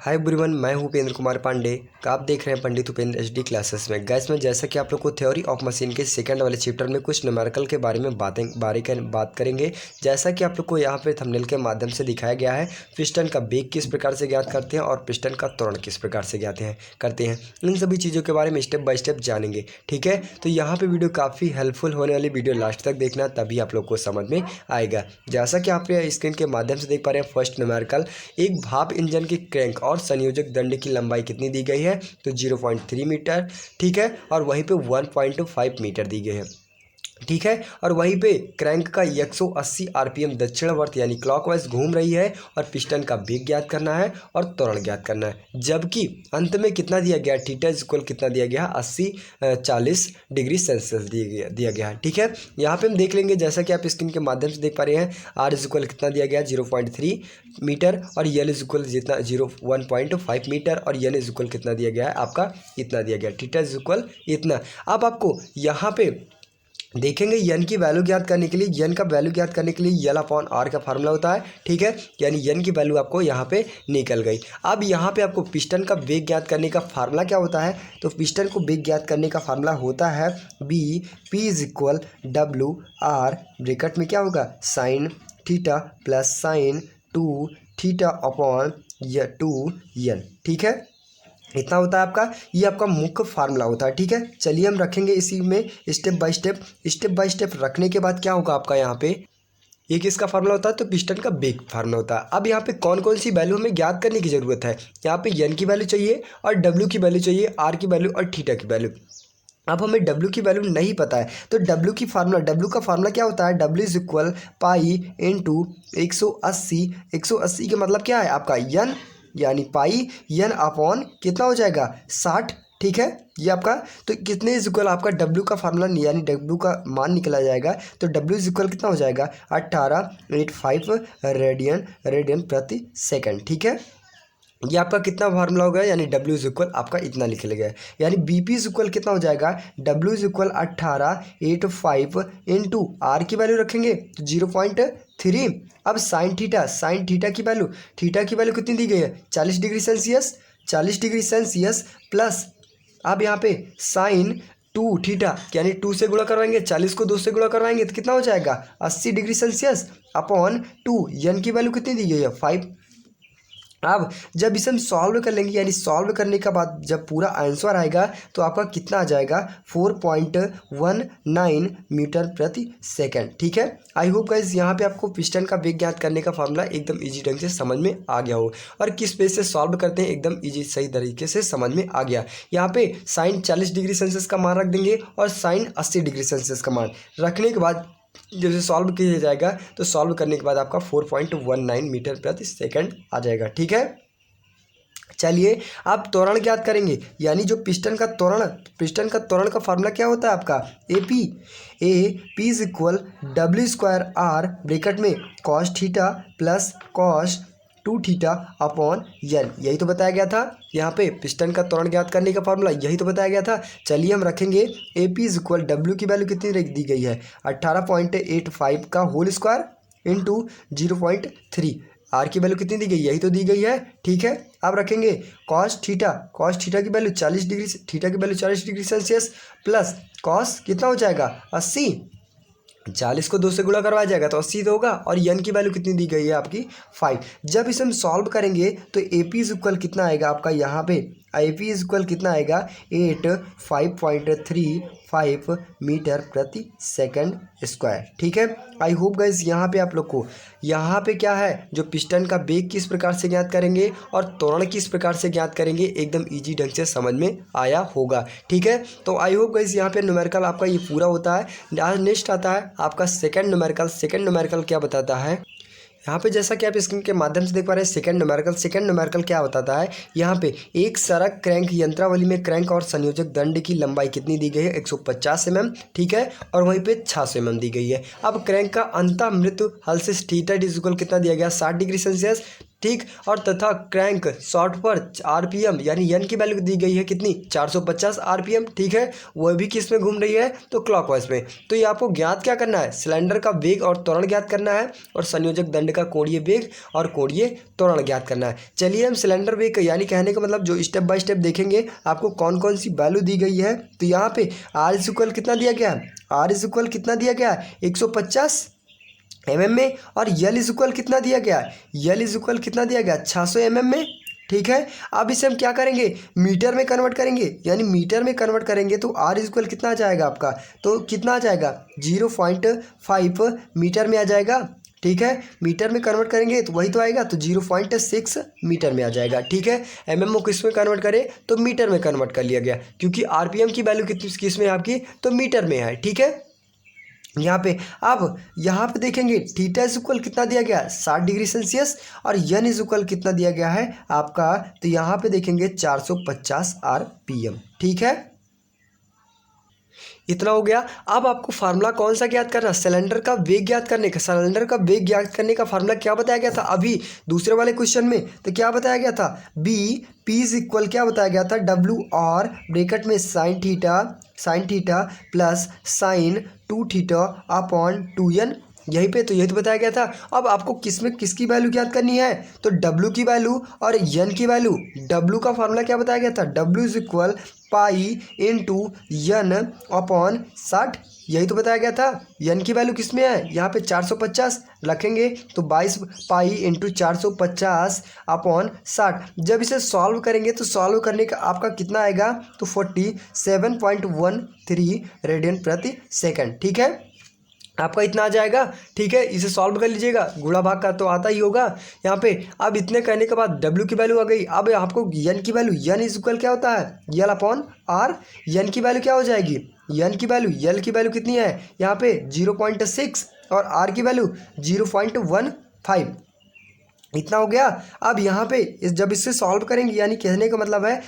Hi everyone, मैं हूं उपेंद्र कुमार पांडे। आप देख रहे हैं पंडित उपेंद्र एचडी क्लासेस में। गैस में जैसा कि आप लोग को थ्योरी ऑफ मशीन के सेकंड वाले चैप्टर में कुछ न्यूमेरिकल के बारे में बात करेंगे। जैसा कि आप लोग को यहाँ पे थंबनेल के माध्यम से दिखाया गया है, पिस्टन का वेग किस प्रकार से ज्ञात करते हैं और पिस्टन का त्वरण किस प्रकार से करते हैं इन सभी चीज़ों के बारे में स्टेप बाय स्टेप जानेंगे। ठीक है, तो यहाँ पर वीडियो काफ़ी हेल्पफुल होने वाली वीडियो लास्ट तक देखना, तभी आप लोग को समझ में आएगा। जैसा कि आप स्क्रीन के माध्यम से देख पा रहे हैं, फर्स्ट न्यूमेरिकल, एक भाप इंजन की क्रैंक और संयोजक दंड की लंबाई कितनी दी गई है, तो 0.3 मीटर। ठीक है, और वहीं पे 1.5 मीटर दी गई है। ठीक है, और वहीं पे क्रैंक का 180 आरपीएम दक्षिणावर्त यानी क्लॉकवाइज घूम रही है और पिस्टन का वेग ज्ञात करना है और त्वरण ज्ञात करना है। जबकि अंत में कितना दिया गया, थीटा इक्वल कितना दिया गया, 40 डिग्री सेल्सियस दिया गया है। ठीक है, यहाँ पे हम देख लेंगे, जैसा कि आप स्क्रीन के माध्यम से देख पा रहे हैं, आर इक्वल कितना दिया गया, 0.3 मीटर, और यल इक्वल जितना 1.5 मीटर, और यल इक्वल कितना दिया गया है, आपका इतना दिया गया, थीटा इक्वल इतना। अब आपको यहाँ पे देखेंगे यन की वैल्यू ज्ञात करने के लिए, यन का वैल्यू ज्ञात करने के लिए यल अपॉन आर का फार्मूला होता है। ठीक है, यानी यन की वैल्यू आपको यहाँ पे निकल गई। अब यहाँ पे आपको पिस्टन का वेग ज्ञात करने का फार्मूला क्या होता है, तो पिस्टन को वेग ज्ञात करने का फार्मूला होता है P is equal W R, bracket में क्या होगा, sine theta plus sign 2 theta upon 2 यन। ठीक है, इतना होता है आपका, ये आपका मुख्य फार्मूला होता है। ठीक है, चलिए हम रखेंगे इसी में स्टेप बाय स्टेप रखने के बाद क्या होगा आपका, यहाँ पे ये किसका फार्मूला होता है, तो पिस्टन का वेग फार्मूला होता है। अब यहाँ पे कौन कौन सी वैल्यू हमें ज्ञात करने की ज़रूरत है, यहाँ पे एन की वैल्यू चाहिए और डब्ल्यू की वैल्यू चाहिए, आर की वैल्यू और थीटा की वैल्यू। अब हमें W की वैल्यू नहीं पता है, तो W का फार्मूला क्या होता है, W is equal pi into 180 के मतलब क्या है आपका यन, यानी पाई यन अपॉन कितना हो जाएगा, 60। ठीक है, ये आपका, तो कितने इज इक्वल आपका W का फार्मूला यानी W का मान निकला जाएगा, तो W इज इक्वल कितना हो जाएगा, 1885 रेडियन प्रति सेकंड। ठीक है, ये आपका कितना फार्मूला हो गया, यानी W इज इक्वल आपका इतना लिख लिया गया, यानी BP इज इक्वल कितना हो जाएगा, W is equal 1885 into R की वैल्यू रखेंगे तो 0.3। अब साइन थीटा की वैल्यू कितनी दी गई है, 40 डिग्री सेल्सियस प्लस, अब यहाँ पे साइन 2 थीटा यानी 2 से गुणा करवाएंगे, 40 को 2 से गुणा करवाएंगे तो कितना हो जाएगा, 80 डिग्री सेल्सियस अपॉन 2, यन की वैल्यू कितनी दी गई है, 5। अब जब इसे हम सॉल्व कर लेंगे, यानी सॉल्व करने के बाद जब पूरा आंसर आएगा तो आपका कितना आ जाएगा, 4.19 मीटर प्रति सेकंड। ठीक है, आई होप गाइस यहाँ पे आपको पिस्टन का वेग ज्ञात करने का फार्मूला एकदम इजी ढंग से समझ में आ गया हो, और किस बेस से सॉल्व करते हैं एकदम इजी सही तरीके से समझ में आ गया। यहाँ पे साइन 40 डिग्री सेल्सियस का मान रख देंगे और साइन 80 डिग्री सेल्सियस का मान रखने के बाद जब से सॉल्व किया जाएगा तो सॉल्व करने के बाद आपका 4.19 मीटर प्रति सेकंड आ जाएगा। ठीक है, चलिए अब त्वरण ज्ञात करेंगे, यानी जो पिस्टन का त्वरण का फार्मूला क्या होता है आपका, पी इज इक्वल डब्ल्यू स्क्वायर आर, ब्रैकेट में cos theta plus cos 2 theta upon n, यही तो बताया गया था। यहाँ पे पिस्टन का त्वरण ज्ञात करने का फार्मूला यही तो बताया गया था। चलिए हम रखेंगे AP इज इक्वल डब्ल्यू की वैल्यू कितनी दी गई है, 18.85 का होल स्क्वायर इंटू 0.3, आर की वैल्यू कितनी दी गई, यही तो दी गई है। ठीक है, अब रखेंगे कॉस थीटा की वैल्यू 40 डिग्री, थीटा की value 40 degree Celsius plus cos कितना हो जाएगा, 80, 40 को 2 से गुणा करवाया जाएगा तो 80 तो होगा, और यन की वैल्यू कितनी दी गई है आपकी, 5। जब इसे हम सॉल्व करेंगे तो AP इज इक्वल कितना आएगा आपका, यहाँ पे AP इज इक्वल कितना आएगा, 85.35 मीटर प्रति सेकंड स्क्वायर। ठीक है, आई होप गाइस यहाँ पे आप लोग को यहाँ पे क्या है, जो पिस्टन का वेग किस प्रकार से ज्ञात करेंगे और त्वरण किस प्रकार से ज्ञात करेंगे एकदम इजी ढंग से समझ में आया होगा। ठीक है, तो आई होप गाइस यहाँ पे न्यूमेरिकल आपका ये पूरा होता है। आज नेक्स्ट आता है आपका सेकंड न्यूमेरिकल क्या बताता है, यहाँ पे जैसा कि आप स्क्रीन के माध्यम से देख पा रहे हैं, सेकंड न्यूमेरिकल क्या बताता है, यहाँ पे एक सड़क क्रैंक यंत्रावली में क्रैंक और संयोजक दंड की लंबाई कितनी दी गई है, 150 mm। ठीक है, और वहीं पे 600 mm दी गई है। अब क्रैंक का अंतः मृत्यु हल से थीटा इक्वल कितना दिया गया, 60 डिग्री सेल्सियस ठीक। और तथा क्रैंक शॉट पर आरपीएम यानी एन की वैल्यू दी गई है कितनी 450 आरपीएम, ठीक है, वह भी किस में घूम रही है तो क्लॉकवाइज में। तो ये आपको ज्ञात क्या करना है, सिलेंडर का वेग और त्वरण ज्ञात करना है और संयोजक दंड का कोणीय वेग और कोणीय त्वरण ज्ञात करना है। चलिए हम सिलेंडर वेग यानी कहने का मतलब जो स्टेप बाय स्टेप देखेंगे आपको कौन कौन सी वैल्यू दी गई है। तो यहाँ पे आर इज इक्वल कितना दिया गया है, आर इज इक्वल कितना दिया गया है 150 mm में, और यल इज इक्वल कितना दिया गया है, यल इज इक्वल कितना दिया गया 600 mm में, ठीक है। अब इसे हम क्या करेंगे, मीटर में कन्वर्ट करेंगे, यानी मीटर में कन्वर्ट करेंगे तो आर इज इक्वल कितना आ जाएगा आपका, तो कितना आ जाएगा 0.5 मीटर में आ जाएगा, ठीक है। मीटर में कन्वर्ट करेंगे तो वही तो आएगा, तो 0.6 मीटर में आ जाएगा, ठीक है। एमएम को किस में कन्वर्ट करें तो मीटर में कन्वर्ट कर लिया गया, क्योंकि आरपीएम की वैल्यू किस में है आपकी, तो मीटर में है, ठीक है। यहाँ पे अब यहाँ पे देखेंगे थीटा इज इक्वल कितना दिया गया है 60 डिग्री सेल्सियस, और एन इज इक्वल कितना दिया गया है आपका, तो यहाँ पे देखेंगे 450 आरपीएम, ठीक है। इतना हो गया। अब आपको फार्मूला कौन सा ज्ञात करना, सिलेंडर का वेग ज्ञात करने का। सिलेंडर का वेग ज्ञात करने का फार्मूला क्या बताया गया था अभी दूसरे वाले क्वेश्चन में, तो क्या बताया गया था, पी इज इक्वल क्या बताया गया था, डब्ल्यू और ब्रैकेट में sine theta plus sign 2 theta upon 2n, यहीं पे तो यही तो बताया गया था। अब आपको किसकी वैल्यू ज्ञात करनी है, तो W की वैल्यू और n की वैल्यू। W का फार्मूला क्या बताया गया था, W is equal pi into n upon 60, यही तो बताया गया था। n की वैल्यू किस में है, यहाँ पे 450 रखेंगे तो 22 पाई इंटू 450 अपॉन 60। जब इसे सॉल्व करेंगे तो सॉल्व करने का आपका कितना आएगा, तो 47.13 रेडियन प्रति सेकंड, ठीक है, आपका इतना आ जाएगा, ठीक है। इसे सॉल्व कर लीजिएगा, गुणा भाग का तो आता ही होगा यहाँ पे। अब इतने कहने के बाद W की वैल्यू आ गई। अब आपको n की वैल्यू, n इज इक्वल क्या होता है, यल अपॉन आर, n की वैल्यू क्या हो जाएगी, n की वैल्यू, यल की वैल्यू कितनी है यहाँ पे 0.6 और r की वैल्यू 0.15, इतना हो गया। अब यहाँ पे जब इससे सॉल्व करेंगे, यानी कहने का मतलब है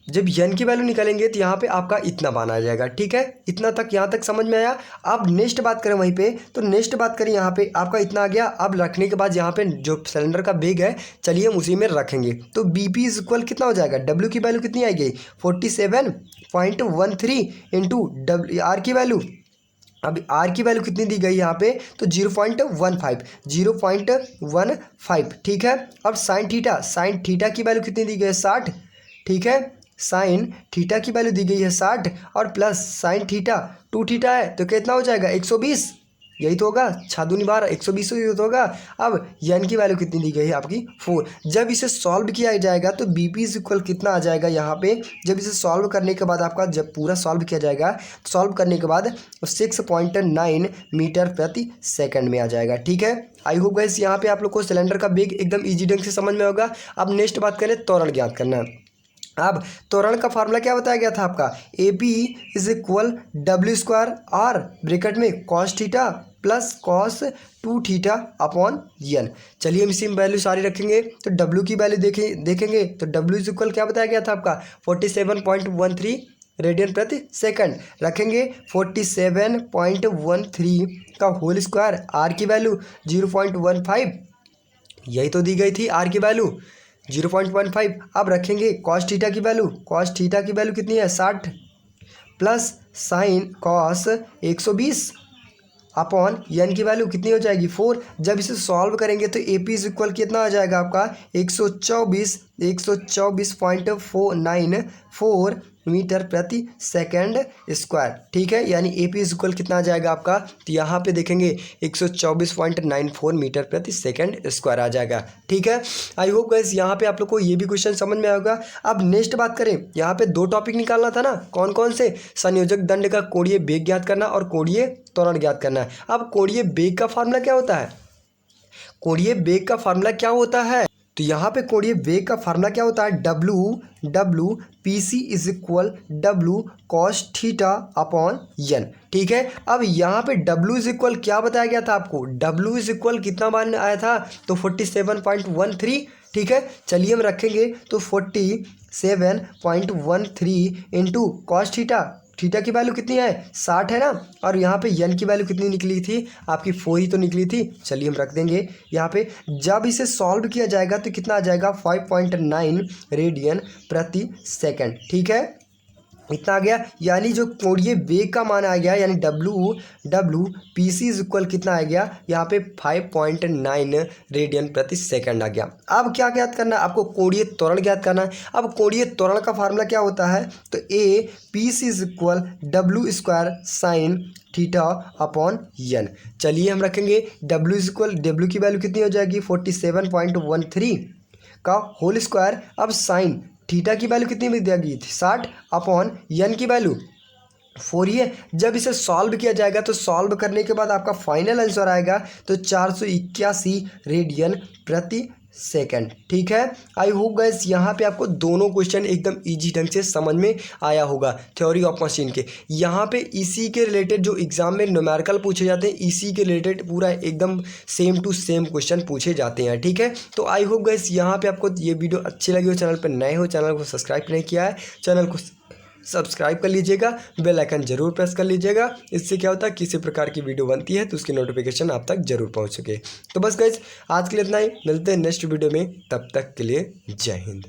जब n की वैल्यू निकालेंगे तो यहाँ पे आपका इतना मान आ जाएगा, ठीक है। इतना तक यहाँ तक समझ में आया। अब नेक्स्ट बात करें वहीं पे, तो नेक्स्ट बात करें यहाँ पे आपका इतना आ गया। अब रखने के बाद यहाँ पे जो सिलेंडर का वेग है, चलिए हम उसी में रखेंगे, तो BP इज इक्वल कितना हो जाएगा, W की वैल्यू कितनी आएगी 47.13 इंटू R की वैल्यू। अब R की वैल्यू कितनी दी गई यहाँ पे, तो 0.15, ठीक है। अब साइन थीटा की वैल्यू कितनी दी गई है 60, ठीक है। साइन थीटा की वैल्यू दी गई है 60 और प्लस साइन थीटा 2 थीटा है तो कितना हो जाएगा 120, यही तो होगा, 6 दूनी 12 120 तो होगा। अब n की वैल्यू कितनी दी गई है आपकी 4। जब इसे सॉल्व किया जाएगा तो BP इज इक्वल कितना आ जाएगा यहाँ पे, जब इसे सॉल्व करने के बाद आपका जब पूरा सॉल्व किया जाएगा, सॉल्व करने के बाद 6.9 मीटर प्रति सेकंड में आ जाएगा, ठीक है। आई होप गाइस यहाँ पे आप लोग को सिलेंडर का वेग एकदम ईजी ढंग से समझ में होगा। अब नेक्स्ट बात करें त्वरण ज्ञात करना। अब त्वरण का फार्मूला क्या बताया गया था आपका, AP इज इक्वल W² और ब्रैकेट में cos theta plus cos 2 theta upon n। चलिए हम इसी में वैल्यू सारी रखेंगे, तो W की वैल्यू देखेंगे तो W इज इक्वल क्या बताया गया था आपका 47.13 रेडियन प्रति सेकंड, रखेंगे 47.13 का होल स्क्वायर, R की वैल्यू 0.15, यही तो दी गई थी R की वैल्यू 0.15। अब रखेंगे कॉस थीटा की वैल्यू, कितनी है 60 plus sine cos 120 upon n की वैल्यू कितनी हो जाएगी 4। जब इसे सॉल्व करेंगे तो AP इज इक्वल कितना आ जाएगा आपका 124.494 मीटर प्रति सेकंड स्क्वायर, ठीक है। यानी AP इज इक्वल कितना आ जाएगा आपका, तो यहाँ पे देखेंगे 124.94 मीटर प्रति सेकंड स्क्वायर आ जाएगा, ठीक है। आई होप गाइस यहाँ पे आप लोग को ये भी क्वेश्चन समझ में आएगा। अब नेक्स्ट बात करें, यहाँ पे 2 टॉपिक निकालना था ना, कौन कौन से, संयोजक दंड का कोणीय वेग ज्ञात करना और कोणीय त्वरण ज्ञात करना है। अब कोणीय वेग का फार्मूला क्या होता है, कोणीय वेग का फार्मूला क्या होता है, तो यहाँ पे कोणीय वेग का फार्मूला क्या होता है, W PC is equal W cos theta upon n, ठीक है। अब यहाँ पे W इज इक्वल क्या बताया गया था आपको, W इज इक्वल कितना मान आया था, तो 47.13, ठीक है। चलिए हम रखेंगे तो 47.13 इंटू कॉस थीटा थीटा की वैल्यू कितनी है 60 है ना, और यहाँ पे यन की वैल्यू कितनी निकली थी आपकी 4 ही तो निकली थी। चलिए हम रख देंगे यहाँ पे। जब इसे सॉल्व किया जाएगा तो कितना आ जाएगा 5.9 रेडियन प्रति सेकंड। ठीक है, इतना आ गया, यानी जो कोणीय वेग का मान आ गया, यानी W P C is equal कितना आ गया यहाँ पे 5.9 रेडियन प्रति सेकंड आ गया। अब क्या ज्ञात करना है आपको, कोणीय त्वरण ज्ञात करना है। अब कोणीय त्वरण का फार्मूला क्या होता है, तो A P C is equal W square sine theta upon N. चलिए हम रखेंगे डब्लू इज इक्वल, डब्लू की वैल्यू कितनी हो जाएगी 47.13 का होल स्क्वायर। अब साइन थीटा की वैल्यू कितनी मिल जाएगी 60 अपॉन यन की वैल्यू 4 ही है। जब इसे सॉल्व किया जाएगा तो सॉल्व करने के बाद आपका फाइनल आंसर आएगा तो 481 रेडियन प्रति सेकंड। ठीक है, आई होप गाइस यहाँ पे आपको दोनों क्वेश्चन एकदम इजी ढंग से समझ में आया होगा थ्योरी ऑफ मशीन के। यहाँ पे इसी के रिलेटेड जो एग्जाम में न्यूमेरिकल पूछे जाते हैं, इसी के रिलेटेड पूरा एकदम सेम टू सेम क्वेश्चन पूछे जाते हैं। ठीक है, तो आई होप गाइस यहाँ पे आपको ये वीडियो अच्छी लगी हो, चैनल पर नए हो, चैनल को सब्सक्राइब नहीं किया है, चैनल को सब्सक्राइब कर लीजिएगा, बेल आइकन जरूर प्रेस कर लीजिएगा। इससे क्या होता है, किसी प्रकार की वीडियो बनती है तो उसकी नोटिफिकेशन आप तक जरूर पहुंच सके। तो बस गाइस आज के लिए इतना ही, मिलते हैं नेक्स्ट वीडियो में, तब तक के लिए जय हिंद।